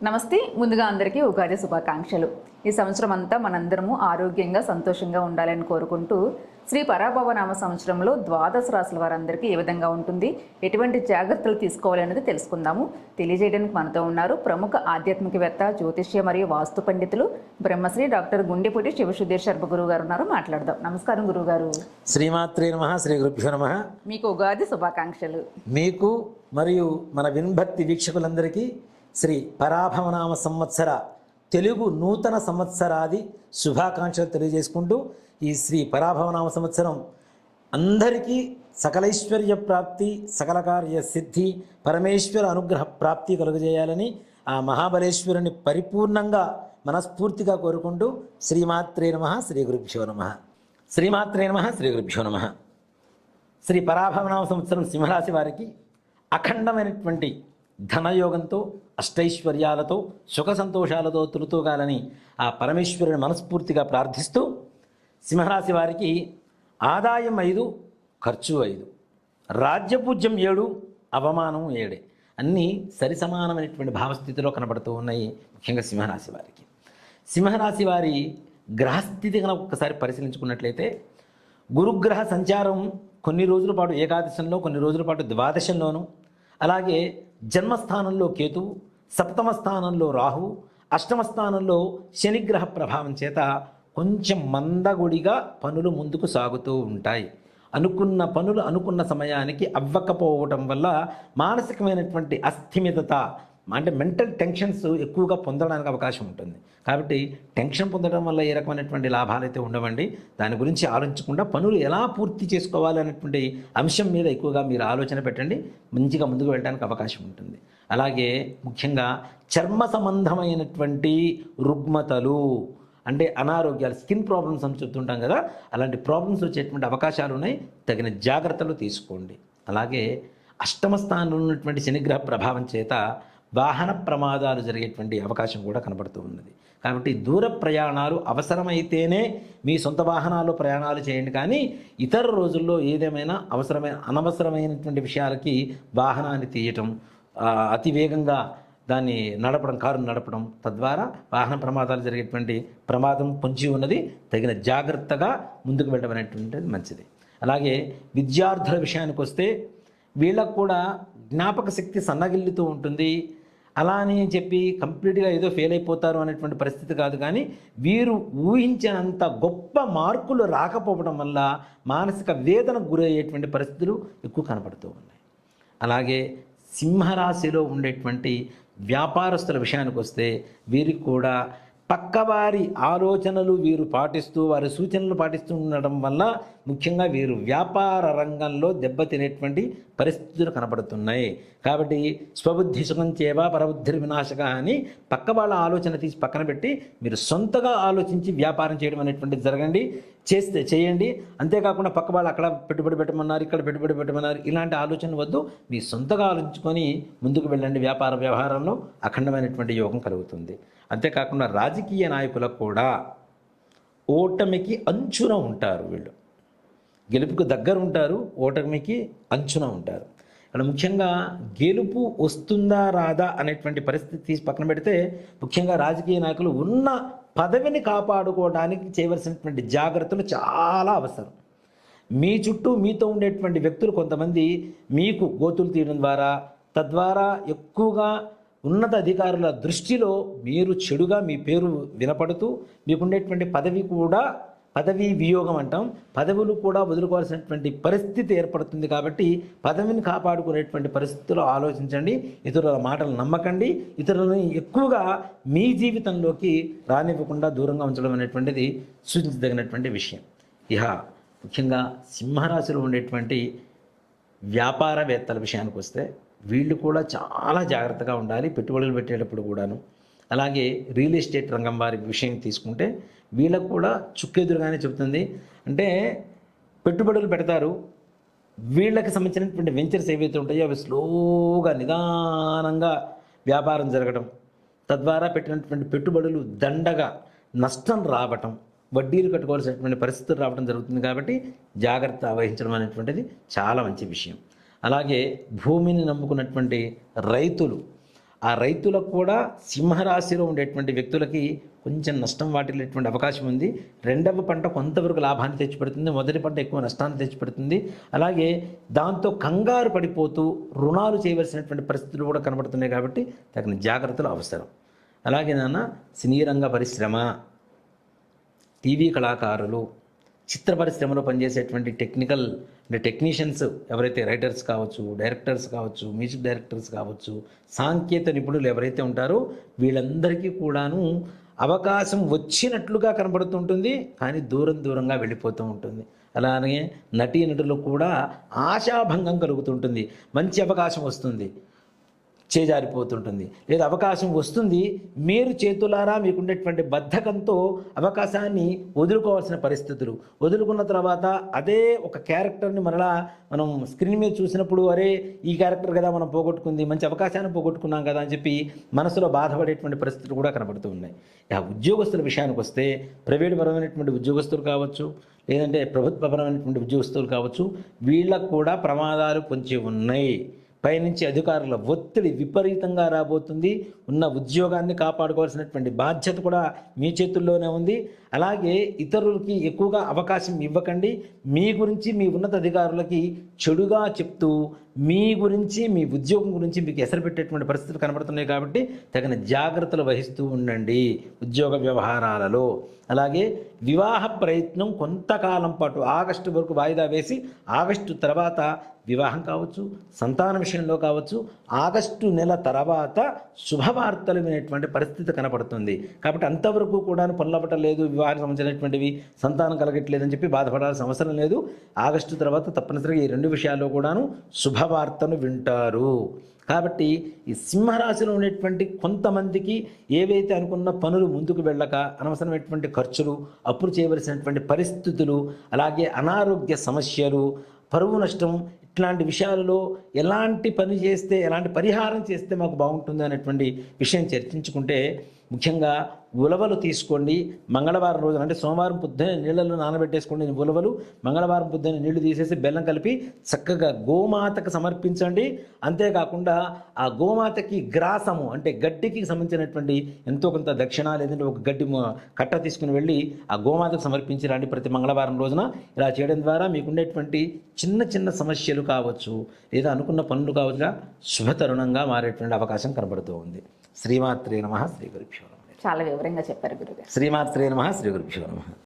నమస్తే. ముందుగా అందరికీ ఉగాది శుభాకాంక్షలు. ఈ సంవత్సరం అంతా మనందరము ఆరోగ్యంగా సంతోషంగా ఉండాలని కోరుకుంటూ శ్రీ పరాభవనామ సంవత్సరంలో ద్వాదశ రాశుల వారందరికీ ఏ విధంగా ఉంటుంది, ఎటువంటి జాగ్రత్తలు తీసుకోవాలనేది తెలుసుకుందాము. తెలియజేయడానికి మనతో ఉన్నారు ప్రముఖ ఆధ్యాత్మికవేత్త, జ్యోతిష్య మరియు వాస్తు పండితులు బ్రహ్మశ్రీ డాక్టర్ గుండెపూడి శివసుధీర్ శర్మ గురువు గారు ఉన్నారు. మాట్లాడదాం. నమస్కారం గురువుగారు. శ్రీమాత్రే నమః. శ్రీ గురుభ్యో నమః. మీకు ఉగాది శుభాకాంక్షలు. మీకు మరియు మన విన్భక్తి వీక్షకులందరికీ శ్రీ పరాభవనామ సంవత్సర తెలుగు నూతన సంవత్సరాది శుభాకాంక్షలు తెలియజేసుకుంటూ ఈ శ్రీ పరాభవనామ సంవత్సరం అందరికీ సకలైశ్వర్య ప్రాప్తి, సకల కార్య సిద్ధి, పరమేశ్వర అనుగ్రహ ప్రాప్తి కలుగజేయాలని ఆ మహాబలేశ్వరుని పరిపూర్ణంగా మనస్ఫూర్తిగా కోరుకుంటూ శ్రీమాత్రే నమః. శ్రీ గురుభ్యో నమః. శ్రీమాత్రే నమః. శ్రీ గురుభ్యో నమః. శ్రీ పరాభవనామ సంవత్సరం సింహరాశి వారికి అఖండమైనటువంటి ధనయోగంతో, అష్టైశ్వర్యాలతో, సుఖ సంతోషాలతో తృతూగాలని ఆ పరమేశ్వరుని మనస్ఫూర్తిగా ప్రార్థిస్తూ సింహరాశి వారికి ఆదాయం 5, ఖర్చు 5, రాజ్యపూజ్యం 7, అవమానం 7, అన్నీ సరిసమానమైనటువంటి భావస్థితిలో కనబడుతూ ఉన్నాయి. ముఖ్యంగా సింహరాశి వారికి, సింహరాశి వారి గ్రహస్థితి కనుక ఒక్కసారి పరిశీలించుకున్నట్లయితే గురుగ్రహ సంచారం కొన్ని రోజుల పాటు ఏకాదశంలో, కొన్ని రోజుల పాటు ద్వాదశంలోను, అలాగే జన్మస్థానంలో కేతువు, సప్తమ స్థానంలో రాహు, అష్టమ స్థానంలో శనిగ్రహ ప్రభావం చేత కొంచెం మందగుడిగా పనులు ముందుకు సాగుతూ ఉంటాయి. అనుకున్న పనులు అనుకున్న సమయానికి అవ్వకపోవటం వల్ల మానసికమైనటువంటి అస్థిమితత, అంటే మెంటల్ టెన్షన్స్ ఎక్కువగా పొందడానికి అవకాశం ఉంటుంది. కాబట్టి టెన్షన్ పొందడం వల్ల ఏ రకమైనటువంటి లాభాలు అయితే ఉండవండి. దాని గురించి ఆలోచించకుండా పనులు ఎలా పూర్తి చేసుకోవాలి అనేటువంటి అంశం మీద ఎక్కువగా మీరు ఆలోచన పెట్టండి. మంచిగా ముందుకు వెళ్ళడానికి అవకాశం ఉంటుంది. అలాగే ముఖ్యంగా చర్మ సంబంధమైనటువంటి రుగ్మతలు, అంటే అనారోగ్యాలు, స్కిన్ ప్రాబ్లమ్స్ అని చెప్తుంటాం కదా, అలాంటి ప్రాబ్లమ్స్ వచ్చేటువంటి అవకాశాలు ఉన్నాయి. తగిన జాగ్రత్తలు తీసుకోండి. అలాగే అష్టమ స్థానంలో ఉన్నటువంటి శనిగ్రహ ప్రభావం చేత వాహన ప్రమాదాలు జరిగేటువంటి అవకాశం కూడా కనబడుతూ ఉన్నది. కాబట్టి దూర ప్రయాణాలు అవసరమైతేనే మీ సొంత వాహనాల్లో ప్రయాణాలు చేయండి. కానీ ఇతర రోజుల్లో ఏదేమైనా అనవసరమైనటువంటి విషయాలకి వాహనాన్ని తీయటం, అతి వేగంగా దాన్ని నడపడం, కారును నడపడం, తద్వారా వాహన ప్రమాదాలు జరిగేటువంటి ప్రమాదం పొంచి ఉన్నది. తగిన జాగ్రత్తగా ముందుకు వెళ్ళడం అనేటువంటిది మంచిది. అలాగే విద్యార్థుల విషయానికి వస్తే వీళ్ళకు కూడా జ్ఞాపక శక్తి సన్నగిల్లుతూ ఉంటుంది. అలా అని చెప్పి కంప్లీట్గా ఏదో ఫెయిల్ అయిపోతారు అనేటువంటి పరిస్థితి కాదు. కానీ వీరు ఊహించినంత గొప్ప మార్కులు రాకపోవడం వల్ల మానసిక వేదనకు గురయ్యేటువంటి పరిస్థితులు ఎక్కువ కనపడుతూ ఉన్నాయి. అలాగే సింహరాశిలో ఉండేటువంటి వ్యాపారస్తుల విషయానికి వస్తే వీరికి కూడా పక్కవారి ఆలోచనలు వీరు పాటిస్తూ, వారి సూచనలు పాటిస్తూ ఉండడం వల్ల ముఖ్యంగా వీరు వ్యాపార రంగంలో దెబ్బతినేటువంటి పరిస్థితులు కనబడుతున్నాయి. కాబట్టి స్వబుద్ధి సుఖం చేవా పరబుద్ధి వినాశక అని పక్క వాళ్ళ ఆలోచన తీసి పక్కన పెట్టి మీరు సొంతగా ఆలోచించి వ్యాపారం చేయడం అనేటువంటిది చేయండి. అంతేకాకుండా పక్క వాళ్ళు అక్కడ పెట్టుబడి పెట్టమన్నారు, ఇక్కడ పెట్టుబడి పెట్టమన్నారు, ఇలాంటి ఆలోచన వద్దు. మీ సొంతగా ఆలోచించుకొని ముందుకు వెళ్ళండి. వ్యాపార వ్యవహారంలో అఖండమైనటువంటి యోగం కలుగుతుంది. అంతేకాకుండా రాజకీయ నాయకులకు కూడా ఓటమికి అంచున ఉంటారు. వీళ్ళు గెలుపుకు దగ్గర ఉంటారు, ఓటమికి అంచున ఉంటారు. ఇక్కడ ముఖ్యంగా గెలుపు వస్తుందా రాదా అనేటువంటి పరిస్థితి తీసి పక్కన పెడితే ముఖ్యంగా రాజకీయ నాయకులు ఉన్న పదవిని కాపాడుకోవడానికి చేయవలసినటువంటి జాగ్రత్తలు చాలా అవసరం. మీ చుట్టూ మీతో ఉండేటువంటి వ్యక్తులు కొంతమంది మీకు గోతులు తీయడం ద్వారా, తద్వారా ఎక్కువగా ఉన్నత అధికారుల దృష్టిలో మీరు చెడుగా మీ పేరు వినపడుతూ మీకుండేటువంటి పదవీ వియోగం అంటాం, పదవులు కూడా వదులుకోవాల్సినటువంటి పరిస్థితి ఏర్పడుతుంది. కాబట్టి పదవిని కాపాడుకునేటువంటి పరిస్థితుల్లో ఆలోచించండి. ఇతరుల మాటలు నమ్మకండి. ఇతరులని ఎక్కువగా మీ జీవితంలోకి రానివ్వకుండా దూరంగా ఉంచడం అనేటువంటిది సూచించదగినటువంటి విషయం. ఇహ ముఖ్యంగా సింహరాశిలో ఉండేటువంటి వ్యాపారవేత్తల విషయానికి వస్తే వీళ్ళు కూడా చాలా జాగ్రత్తగా ఉండాలి పెట్టుబడులు పెట్టేటప్పుడు కూడాను. అలాగే రియల్ ఎస్టేట్ రంగం వారి విషయం తీసుకుంటే వీళ్ళకు కూడా చుక్కెదురుగానే చెబుతుంది. అంటే పెట్టుబడులు పెడతారు, వీళ్ళకి సంబంధించినటువంటి వెంచర్స్ ఏవైతే ఉంటాయో అవి స్లోగా నిదానంగా వ్యాపారం జరగడం, తద్వారా పెట్టినటువంటి పెట్టుబడులు దండగా నష్టం రావటం, వడ్డీలు కట్టుకోవాల్సినటువంటి పరిస్థితులు రావడం జరుగుతుంది. కాబట్టి జాగ్రత్త వహించడం అనేటువంటిది చాలా మంచి విషయం. అలాగే భూమిని నమ్ముకున్నటువంటి రైతులు ఆ రైతులకు కూడా సింహరాశిలో ఉండేటువంటి వ్యక్తులకి కొంచెం నష్టం వాటిల్లేటువంటి అవకాశం ఉంది. రెండవ పంట కొంతవరకు లాభాన్ని తెచ్చిపెడుతుంది, మొదటి పంట ఎక్కువ నష్టాన్ని తెచ్చిపెడుతుంది. అలాగే దాంతో కంగారు పడిపోతూ రుణాలు చేయవలసినటువంటి పరిస్థితులు కూడా కనబడుతున్నాయి కాబట్టి తగిన జాగ్రత్తలు అవసరం. అలాగే నాన్న సినీ రంగ పరిశ్రమ, టీవీ కళాకారులు, చిత్ర పరిశ్రమలో పనిచేసేటువంటి టెక్నీషియన్స్ ఎవరైతే రైటర్స్ కావచ్చు, డైరెక్టర్స్ కావచ్చు, మ్యూజిక్ డైరెక్టర్స్ కావచ్చు, సాంకేతిక నిపుణులు ఎవరైతే ఉంటారో వీళ్ళందరికీ కూడాను అవకాశం వచ్చినట్లుగా కనబడుతుంటుంది, కానీ దూరంగా వెళ్ళిపోతూ ఉంటుంది. అలాగే నటీనటులు కూడా ఆశాభంగం కలుగుతుంటుంది. మంచి అవకాశం వస్తుంది, చేజారిపోతుంటుంది, లేదా అవకాశం వస్తుంది, మీరు చేతులారా మీకుండేటువంటి బద్ధకంతో అవకాశాన్ని వదులుకోవాల్సిన పరిస్థితులు, వదులుకున్న తర్వాత అదే ఒక క్యారెక్టర్ని మరలా మనం స్క్రీన్ మీద చూసినప్పుడు అరే ఈ క్యారెక్టర్ కదా మనం పోగొట్టుకుంది, మంచి అవకాశాన్ని పోగొట్టుకున్నాం కదా అని చెప్పి మనసులో బాధపడేటువంటి పరిస్థితులు కూడా కనబడుతూ ఉన్నాయి. ఆ ఉద్యోగస్తుల విషయానికి వస్తే ప్రైవేట్ పరమైనటువంటి ఉద్యోగస్తులు కావచ్చు, లేదంటే ప్రభుత్వపరమైనటువంటి ఉద్యోగస్తులు కావచ్చు, వీళ్ళకు కూడా ప్రమాదాలు కొంచెం ఉన్నాయి. పైనుంచి అధికారుల ఒత్తిడి విపరీతంగా రాబోతుంది. ఉన్న ఉద్యోగాన్ని కాపాడుకోవాల్సినటువంటి బాధ్యత కూడా మీ చేతుల్లోనే ఉంది. అలాగే ఇతరులకి ఎక్కువగా అవకాశం ఇవ్వకండి. మీ గురించి మీ ఉన్నత అధికారులకి చెడుగా చెప్తూ మీ గురించి మీ ఉద్యోగం గురించి మీకు ఎసరు పెట్టేటువంటి పరిస్థితులు కనబడుతున్నాయి కాబట్టి తగిన జాగ్రత్తలు వహిస్తూ ఉండండి ఉద్యోగ వ్యవహారాలలో. అలాగే వివాహ ప్రయత్నం కొంతకాలం పాటు ఆగస్టు వరకు వాయిదా వేసి ఆగస్టు తర్వాత వివాహం కావచ్చు, సంతాన విషయంలో కావచ్చు, ఆగస్టు నెల తర్వాత శుభవార్తలు వినేటువంటి పరిస్థితి కనపడుతుంది. కాబట్టి అంతవరకు కూడా పనులవ్వటం లేదు, వివాహానికి సంబంధించినటువంటివి సంతానం కలగట్లేదని చెప్పి బాధపడాల్సిన అవసరం లేదు. ఆగస్టు తర్వాత తప్పనిసరిగా ఈ రెండు విషయాల్లో కూడాను శుభవార్తను వింటారు. కాబట్టి ఈ సింహరాశిలో ఉండేటువంటి కొంతమందికి ఏవైతే అనుకున్న పనులు ముందుకు వెళ్ళక అనవసరమైనటువంటి ఖర్చులు, అప్పులు చేయవలసినటువంటి పరిస్థితులు, అలాగే అనారోగ్య సమస్యలు, పరువు నష్టం, ఇట్లాంటి విషయాలలో ఎలాంటి పని చేస్తే ఎలాంటి పరిహారం చేస్తే మాకు బాగుంటుంది అనేటువంటి విషయం చర్చించుకుంటే ముఖ్యంగా ఉలవలు తీసుకోండి. మంగళవారం రోజున అంటే సోమవారం పొద్దున్నే నీళ్ళలో నానబెట్టేసుకోండి ఉలవలు. మంగళవారం పొద్దున్నే నీళ్లు తీసేసి బెల్లం కలిపి చక్కగా గోమాతకు సమర్పించండి. అంతేకాకుండా ఆ గోమాతకి గ్రాసము అంటే గడ్డికి సంబంధించినటువంటి ఎంతో కొంత దక్షిణ లేదంటే ఒక గడ్డి కట్ట తీసుకుని వెళ్ళి ఆ గోమాతకు సమర్పించి రండి ప్రతి మంగళవారం రోజున. ఇలా చేయడం ద్వారా మీకుండేటువంటి చిన్న సమస్యలు కావచ్చు లేదా అనుకున్న పనులు కావచ్చు శుభతరుణంగా మారేటువంటి అవకాశం కనబడుతూ ఉంది. శ్రీమాత్రే నమః. శ్రీ గురుభ్యో నమః. చాలా వివరంగా చెప్పారు గురుగారు. శ్రీమాత్రే నమః. శ్రీ గురుభ్యో నమః.